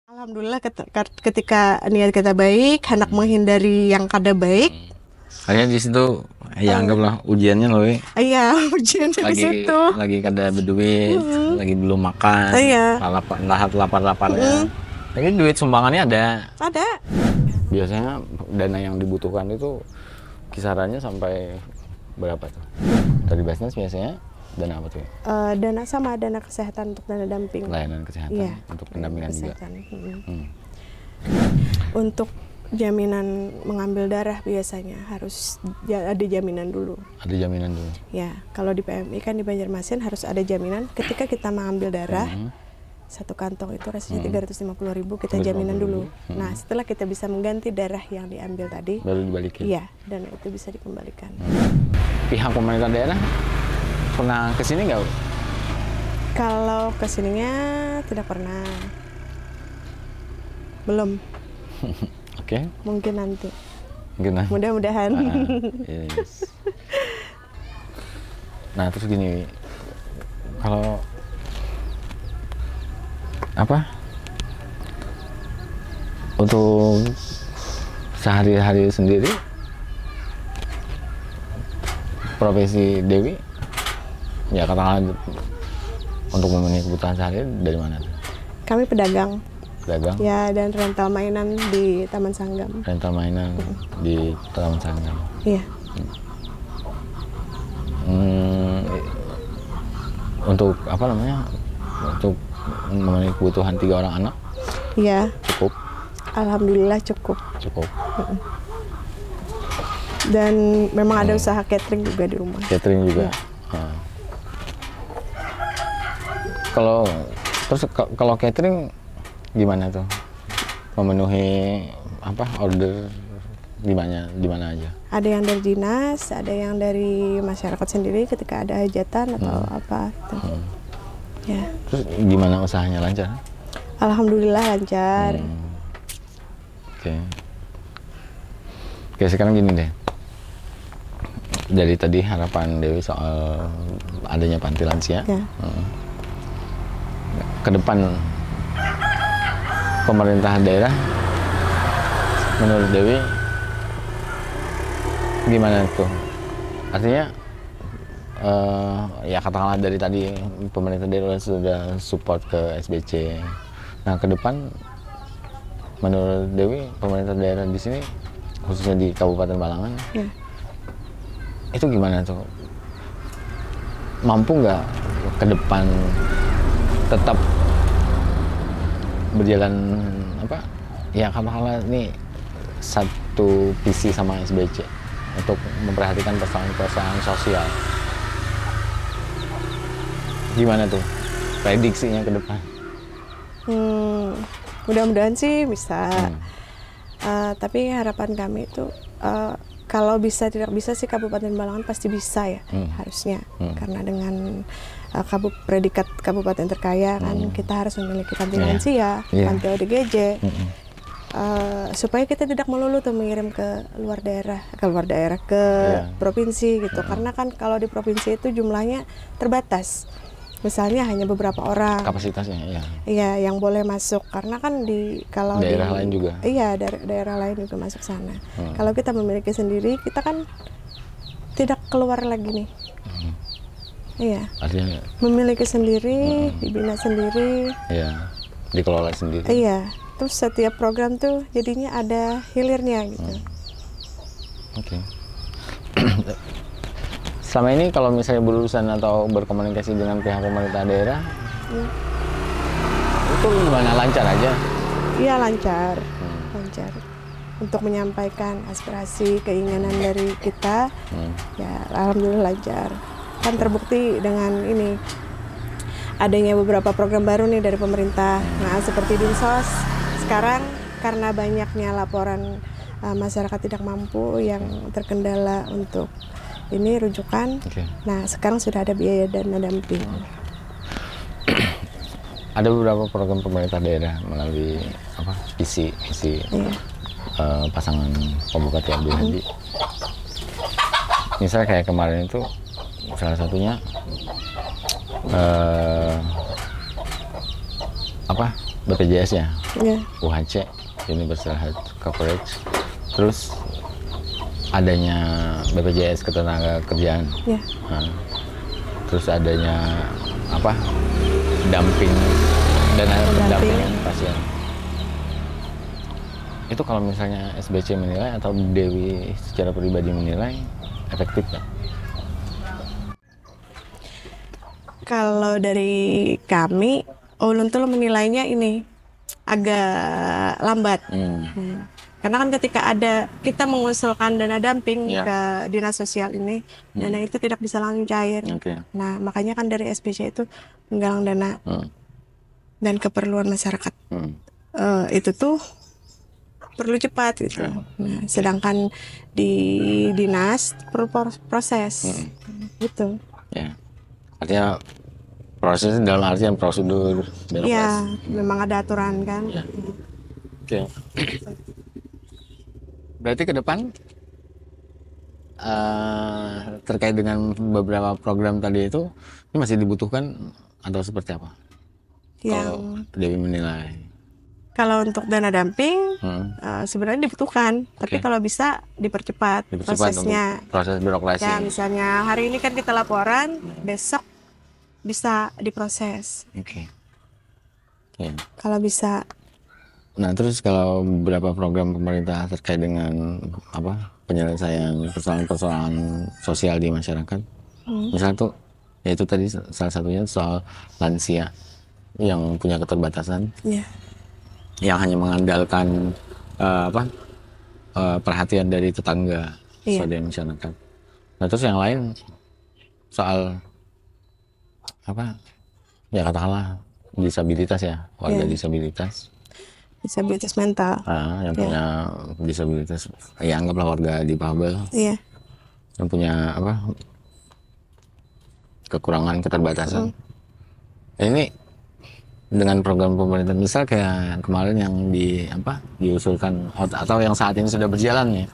Alhamdulillah ketika niat kita baik, hendak menghindari yang kada baik. Kayaknya di situ ya anggaplah ujiannya loh. Iya, ujian di situ. Lagi kada berduit, lagi belum makan, Iya. lapar-laparnya. Tapi duit sumbangannya ada. Ada. Biasanya dana yang dibutuhkan itu kisarannya sampai berapa tuh? Dari Basnas biasanya dana apa tuh? Dana sama dana kesehatan untuk dana damping. Layanan kesehatan, Iya, untuk pendampingan juga. Untuk jaminan mengambil darah biasanya harus ada jaminan dulu. Ada jaminan dulu. Ya, kalau di PMI kan di Banjarmasin harus ada jaminan ketika kita mengambil darah. Satu kantong itu rasanya 350.000 kita jaminan dulu. Nah, setelah kita bisa mengganti darah yang diambil tadi, baru dibalikin. Iya, dan itu bisa dikembalikan. Pihak pemerintah daerah pernah kesini nggak? Kalau kesininya tidak pernah. Belum. Oke. Mungkin nanti. Mudah-mudahan. Mudah-mudahan. Yes. Nah, terus gini, kalau apa untuk sehari-hari sendiri profesi Dewi ya katakanlah untuk memenuhi kebutuhan sehari dari mana? Kami pedagang ya, dan rental mainan di Taman Sanggam. Rental mainan di Taman Sanggam. Iya. Untuk apa namanya, untuk memenuhi kebutuhan 3 orang anak? Iya. Cukup? Alhamdulillah cukup. Dan memang ada usaha catering juga di rumah. Catering juga. Ya. Kalau catering gimana tuh? Memenuhi apa order di mana aja? Ada yang dari dinas, ada yang dari masyarakat sendiri ketika ada hajatan atau apa gitu. Ya. Terus gimana usahanya, lancar? Alhamdulillah lancar. Oke, sekarang gini deh. Dari tadi harapan Dewi soal adanya panti lansia. Ya. Ke depan pemerintah daerah menurut Dewi gimana tuh? Artinya ya katakanlah dari tadi pemerintah daerah sudah support ke SBC. Nah, ke depan menurut Dewi pemerintah daerah di sini khususnya di Kabupaten Balangan itu gimana tuh? Mampu nggak ke depan tetap berjalan apa? Ya katakanlah ini satu visi sama SBC untuk memperhatikan persoalan sosial. Gimana tuh prediksinya ke depan? Mudah-mudahan sih bisa. Tapi harapan kami itu kalau bisa tidak bisa sih Kabupaten Balangan pasti bisa ya, harusnya. Karena dengan predikat kabupaten terkaya kan kita harus memiliki panti lansia, panti ODGJ. Supaya kita tidak melulu tuh mengirim ke luar daerah ke provinsi gitu. Karena kan kalau di provinsi itu jumlahnya terbatas. Misalnya hanya beberapa orang. Kapasitasnya, Iya, yang boleh masuk. Karena kan kalau daerah lain juga. Iya, daerah lain juga masuk sana. Kalau kita memiliki sendiri, kita kan tidak keluar lagi nih. Iya. Artinya memiliki sendiri, dibina sendiri. Iya, dikelola sendiri. Iya. Terus setiap program tuh jadinya ada hilirnya gitu. Oke. Selama ini kalau misalnya berurusan atau berkomunikasi dengan pihak pemerintah daerah, itu gimana, lancar aja? Iya, lancar. Untuk menyampaikan aspirasi, keinginan dari kita, ya alhamdulillah lancar. Kan terbukti dengan ini adanya beberapa program baru nih dari pemerintah. Nah, seperti Dinsos sekarang karena banyaknya laporan masyarakat tidak mampu yang terkendala untuk ini rujukan. Nah, sekarang sudah ada biaya dana damping. Ada beberapa program pemerintah daerah melalui visi pasangan Pak Bupati Abdul Hadi. Misalnya kayak kemarin itu salah satunya BPJS ya, Ya. UHC, Universal Health Coverage, terus adanya BPJS ketenaga kerjaan, Ya. nah, terus adanya apa, damping, dana pendampingan pasien. Itu kalau misalnya SBC menilai atau Dewi secara pribadi menilai efektif nggak? Kalau dari kami, Ulun tuh menilainya ini agak lambat. Karena kan ketika kita mengusulkan dana damping Ya. ke dinas sosial ini, dana itu tidak bisa langsung cair. Oke. Nah, makanya kan dari SBC itu menggalang dana dan keperluan masyarakat. Itu tuh perlu cepat gitu. Nah, sedangkan di dinas perlu proses gitu. Ya, artinya prosesnya dalam artian prosedur Iya, birokrasi. memang ada aturan kan. Ya. Oke. Berarti ke depan terkait dengan beberapa program tadi itu ini masih dibutuhkan atau seperti apa? Kalau Dewi menilai. Kalau untuk dana damping sebenarnya dibutuhkan, tapi kalau bisa dipercepat prosesnya. Untuk proses birokrasi. Ya, misalnya hari ini kan kita laporan, besok bisa diproses. Oke. Ya. Kalau bisa. Nah, terus kalau beberapa program pemerintah terkait dengan apa penyelesaian persoalan-persoalan sosial di masyarakat, misalnya tuh, yaitu tadi salah satunya soal lansia yang punya keterbatasan, yang hanya mengandalkan perhatian dari tetangga, saudara masyarakat. Nah, terus yang lain soal apa? Ya katakanlah disabilitas ya, warga disabilitas. Disabilitas mental. Yang punya disabilitas, ya anggaplah warga difabel. Iya. Yang punya apa? Kekurangan, keterbatasan. Ini dengan program pemerintah, misal kayak kemarin yang diusulkan atau yang saat ini sudah berjalan ya.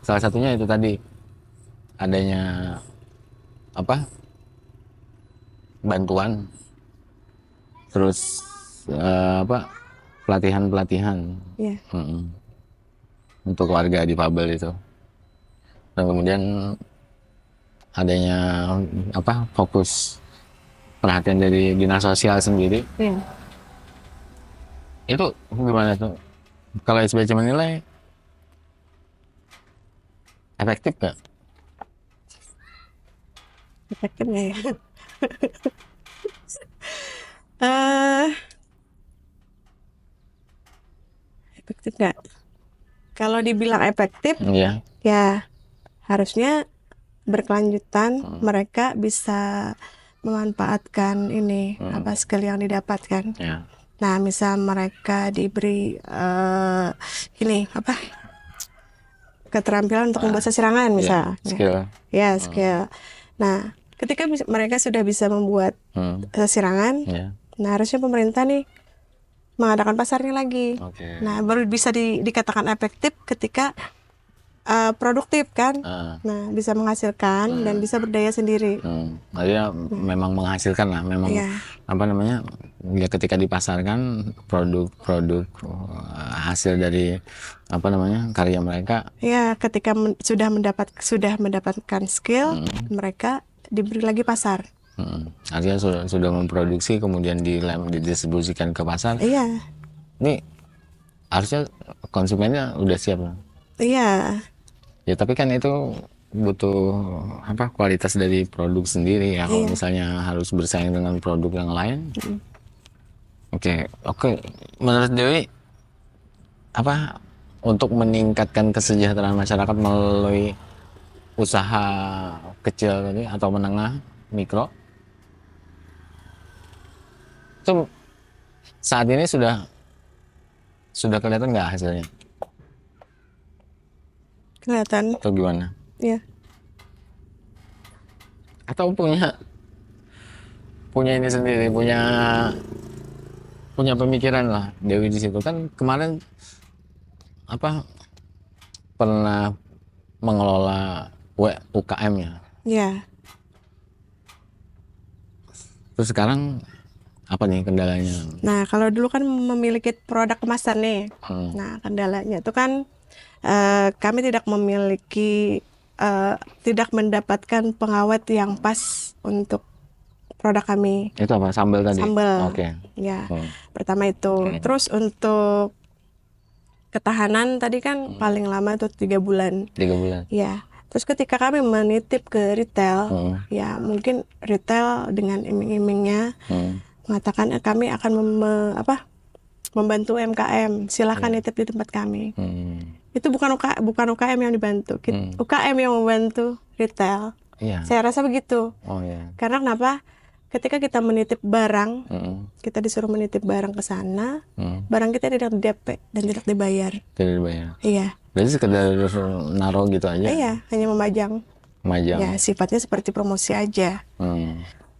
Salah satunya itu tadi adanya bantuan, terus pelatihan untuk warga difabel itu, dan kemudian adanya fokus perhatian dari dinas sosial sendiri. Itu gimana tuh kalau SBC menilai efektif nggak? Efektif nggak ya? Efektif nggak? Kalau dibilang efektif, ya harusnya berkelanjutan. Mereka bisa memanfaatkan ini skill yang didapatkan. Nah, misal mereka diberi keterampilan untuk membuat sasirangan misal. Skill. Ya, skill. Nah, ketika mereka sudah bisa membuat sasirangan, nah harusnya pemerintah nih mengadakan pasarnya lagi. Nah, baru bisa dikatakan efektif ketika produktif kan. Nah, bisa menghasilkan dan bisa berdaya sendiri. Artinya memang menghasilkan lah, memang ya ketika dipasarkan produk hasil dari karya mereka. Ya, ketika sudah mendapatkan skill, mereka diberi lagi pasar. Artinya sudah memproduksi kemudian didistribusikan ke pasar. Iya. Ini harusnya konsumennya udah siap. Iya. Ya tapi kan itu butuh kualitas dari produk sendiri ya. Kalau misalnya harus bersaing dengan produk yang lain. Oke. Menurut Dewi untuk meningkatkan kesejahteraan masyarakat melalui usaha kecil tadi atau menengah, mikro, itu saat ini sudah kelihatan nggak hasilnya? Kelihatan. Atau gimana? Iya. Atau punya ini sendiri, punya pemikiran lah Dewi di situ. Kan kemarin pernah mengelola UKM ya. Iya. Terus sekarang Apa nih kendalanya? Nah, kalau dulu kan memiliki produk kemasan nih. Nah, kendalanya itu kan kami tidak memiliki tidak mendapatkan pengawet yang pas untuk produk kami. Itu apa? Sambal tadi? Sambal. Oke. Ya, pertama itu. Terus untuk ketahanan tadi kan paling lama itu 3 bulan. 3 bulan. Ya. Terus ketika kami menitip ke retail, ya mungkin retail dengan iming-imingnya mengatakan kami akan membantu UMKM, silakan nitip di tempat kami. Itu bukan UKM yang dibantu, UKM yang membantu retail. Saya rasa begitu. Karena kenapa? Ketika kita menitip barang, kita disuruh menitip barang ke sana, barang kita tidak di-DP dan tidak dibayar. Tidak dibayar. Iya. Berarti sekedar naruh gitu aja? Iya, hanya memajang. Ya, sifatnya seperti promosi aja.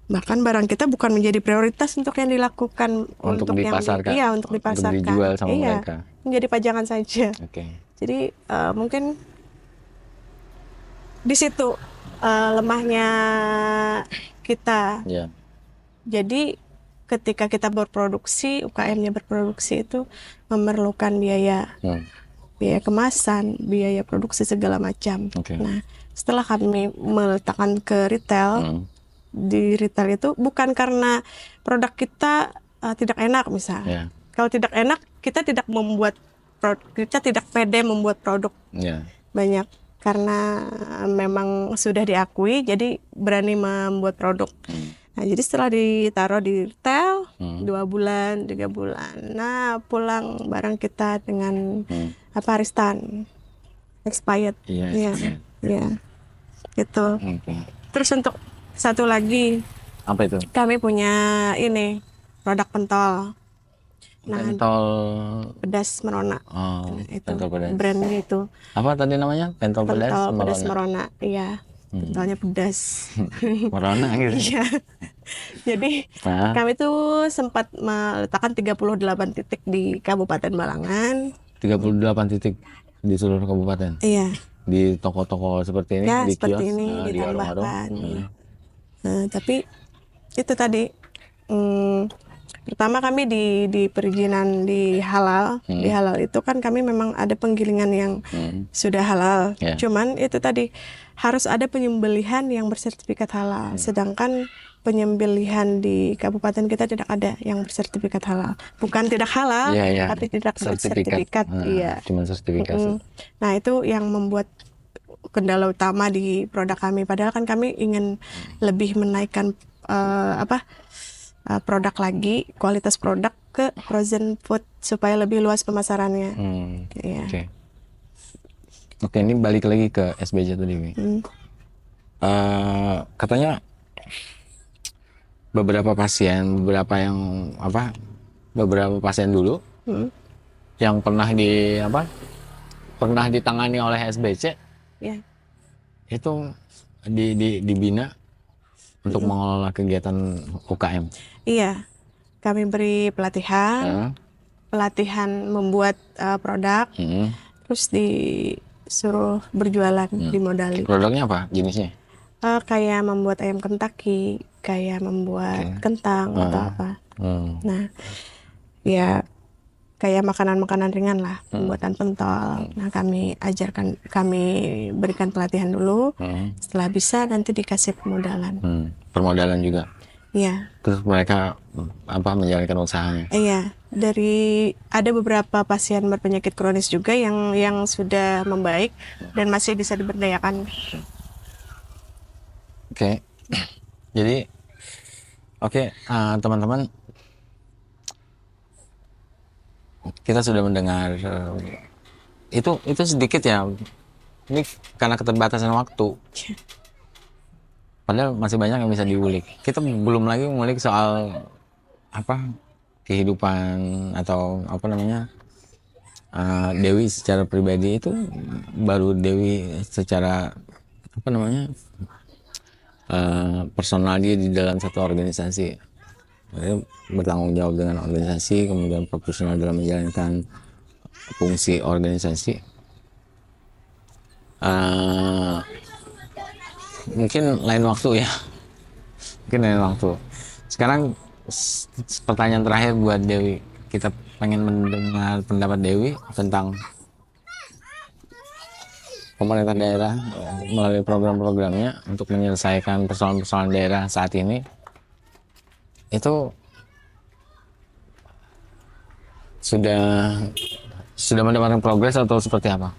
Bahkan barang kita bukan menjadi prioritas untuk yang dilakukan untuk dipasarkan. Untuk dipasarkan. Untuk dijual sama mereka. Menjadi pajangan saja. Jadi mungkin di situ lemahnya kita. Jadi ketika kita berproduksi, UKM-nya berproduksi itu memerlukan biaya kemasan, biaya produksi segala macam. Nah, setelah kami meletakkan ke retail, di retail itu bukan karena produk kita tidak enak misalnya. Kalau tidak enak, kita tidak pede membuat produk banyak karena memang sudah diakui, jadi berani membuat produk. Nah, jadi setelah ditaruh di retail 2 bulan, 3 bulan, nah pulang barang kita dengan aristan, expired, gitu. Terus untuk satu lagi, apa itu? Kami punya ini produk pentol. Pentol pedas Merona. Itu pentol pedas. Brandnya itu. Apa tadi namanya? Pentol pedas Merona. Pedas Merona, iya. Pentolnya pedas. Merona gitu. Iya. Jadi kami tuh sempat meletakkan 38 titik di Kabupaten Balangan. 38 titik di seluruh kabupaten? Iya. Di toko-toko seperti ini? Ya, di seperti kios, ini ditambahkan. Tapi itu tadi pertama kami di perizinan di halal. Di halal itu kan kami memang ada penggilingan yang sudah halal. Cuman itu tadi harus ada penyembelihan yang bersertifikat halal. Sedangkan penyembelihan di kabupaten kita tidak ada yang bersertifikat halal. Bukan tidak halal, tapi tidak bersertifikat. Cuma sertifikasi. Nah, itu yang membuat kendala utama di produk kami. Padahal kan kami ingin lebih menaikkan produk lagi, kualitas produk ke frozen food supaya lebih luas pemasarannya. Oke, ini balik lagi ke SBC tadi. Katanya beberapa pasien dulu yang pernah ditangani oleh SBC itu dibina untuk mengelola kegiatan UKM. Iya, kami beri pelatihan membuat produk, terus disuruh berjualan, dimodali. Produknya apa jenisnya? Kayak membuat ayam Kentucky, kayak membuat kentang atau apa. Nah, ya kayak makanan-makanan ringan lah, pembuatan pentol. Nah, kami berikan pelatihan dulu. Setelah bisa nanti dikasih permodalan. Permodalan juga. Iya. Terus mereka menjalankan usahanya. Iya, ada beberapa pasien berpenyakit kronis juga yang sudah membaik dan masih bisa diberdayakan. Jadi teman-teman, kita sudah mendengar itu sedikit ya. Ini karena keterbatasan waktu. Padahal masih banyak yang bisa diulik. Kita belum lagi mengulik soal kehidupan atau Dewi secara pribadi. Itu baru Dewi secara personal dia di dalam satu organisasi. Dia bertanggung jawab dengan organisasi, kemudian profesional dalam menjalankan fungsi organisasi. Mungkin lain waktu ya. Sekarang pertanyaan terakhir buat Dewi. Kita pengen mendengar pendapat Dewi tentang pemerintah daerah melalui program-programnya untuk menyelesaikan persoalan-persoalan daerah saat ini. Itu sudah mendapatkan progres atau seperti apa?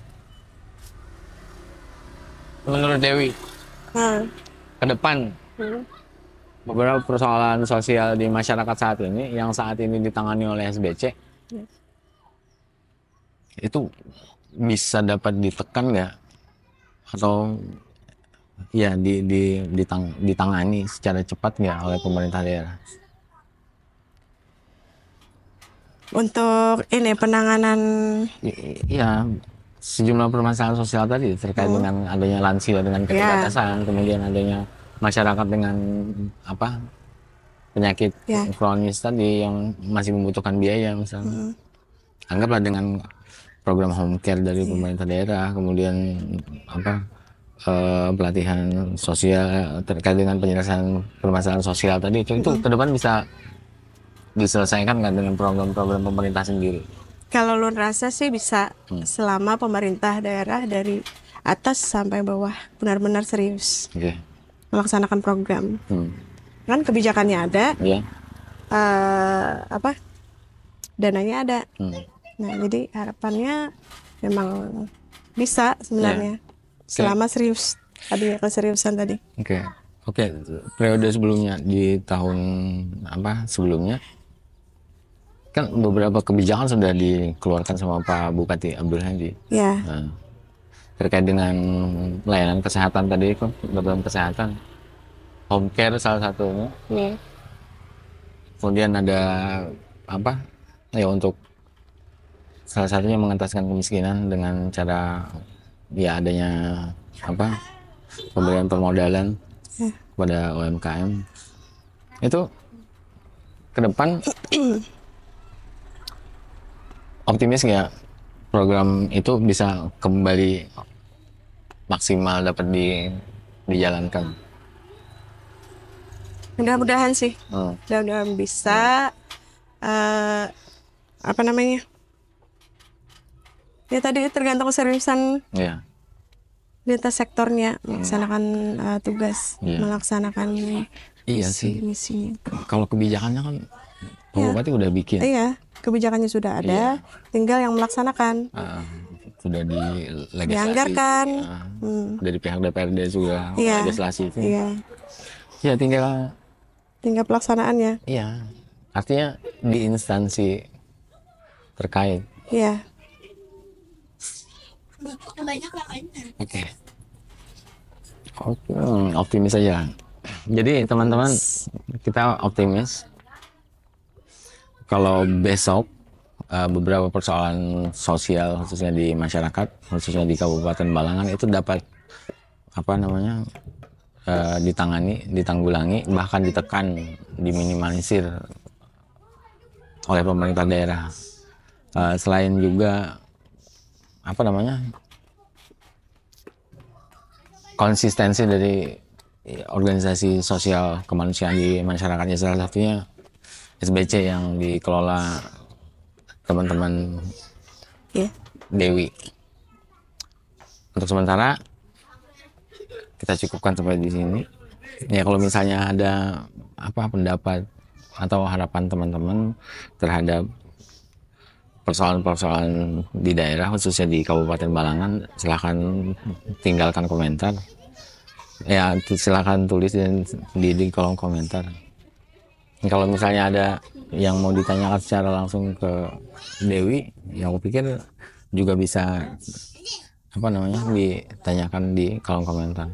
Menurut Dewi, ke depan beberapa persoalan sosial di masyarakat saat ini yang saat ini ditangani oleh SBC itu bisa dapat ditekan nggak atau ya ditangani secara cepat nggak oleh pemerintah daerah? Untuk ini penanganan Iya, sejumlah permasalahan sosial tadi terkait dengan adanya lansia dengan keterbatasan, kemudian adanya masyarakat dengan penyakit kronis tadi yang masih membutuhkan biaya misalnya. Anggaplah dengan program home care dari pemerintah daerah, kemudian pelatihan sosial terkait dengan penyelesaian permasalahan sosial tadi itu ke depan bisa diselesaikan nggak dengan program-program pemerintah sendiri? Kalau lu rasa sih bisa selama pemerintah daerah dari atas sampai bawah benar-benar serius melaksanakan program. Kan kebijakannya ada, dananya ada. Nah jadi harapannya memang bisa sebenarnya selama serius adanya keseriusan tadi. Oke. Periode sebelumnya di tahun sebelumnya kan beberapa kebijakan sudah dikeluarkan sama Pak Bupati Abdul Hadi. Terkait dengan layanan kesehatan tadi, program kesehatan, home care salah satunya. Kemudian ada untuk salah satunya mengentaskan kemiskinan dengan cara adanya pemberian permodalan kepada UMKM. Itu ke depan optimis nggak program itu bisa kembali maksimal dapat dijalankan? Mudah-mudahan sih, mudah-mudahan bisa. Ya tadi tergantung keseriusan lintas sektornya melaksanakan tugas, melaksanakan misinya. Kalau kebijakannya kan Pak Bupati udah bikin. Iya, kebijakannya sudah ada, tinggal yang melaksanakan. Sudah dianggarkan. Dari pihak DPRD juga legislasi itu. Ya tinggal pelaksanaannya. Iya, artinya di instansi terkait. Optimis saja. Jadi teman-teman, kita optimis kalau besok beberapa persoalan sosial khususnya di masyarakat, khususnya di Kabupaten Balangan itu dapat ditanggulangi, bahkan ditekan, diminimalisir oleh pemerintah daerah. Selain juga konsistensi dari organisasi sosial kemanusiaan di masyarakatnya, salah satunya SBC yang dikelola teman-teman Dewi. Untuk sementara kita cukupkan sampai di sini. Ya kalau misalnya ada pendapat atau harapan teman-teman terhadap persoalan-persoalan di daerah khususnya di Kabupaten Balangan, silahkan tinggalkan komentar. Ya silahkan tulis di kolom komentar. Kalau misalnya ada yang mau ditanyakan secara langsung ke Dewi, ya aku pikir juga bisa ditanyakan di kolom komentar.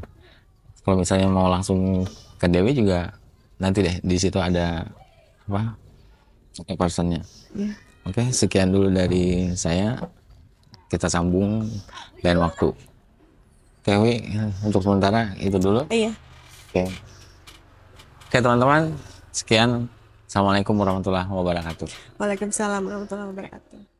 Kalau misalnya mau langsung ke Dewi juga nanti deh di situ ada personnya. Oke, sekian dulu dari saya. Kita sambung lain waktu. Dewi, untuk sementara itu dulu. Oke, teman-teman, sekian. Assalamualaikum warahmatullahi wabarakatuh. Waalaikumsalam warahmatullahi wabarakatuh.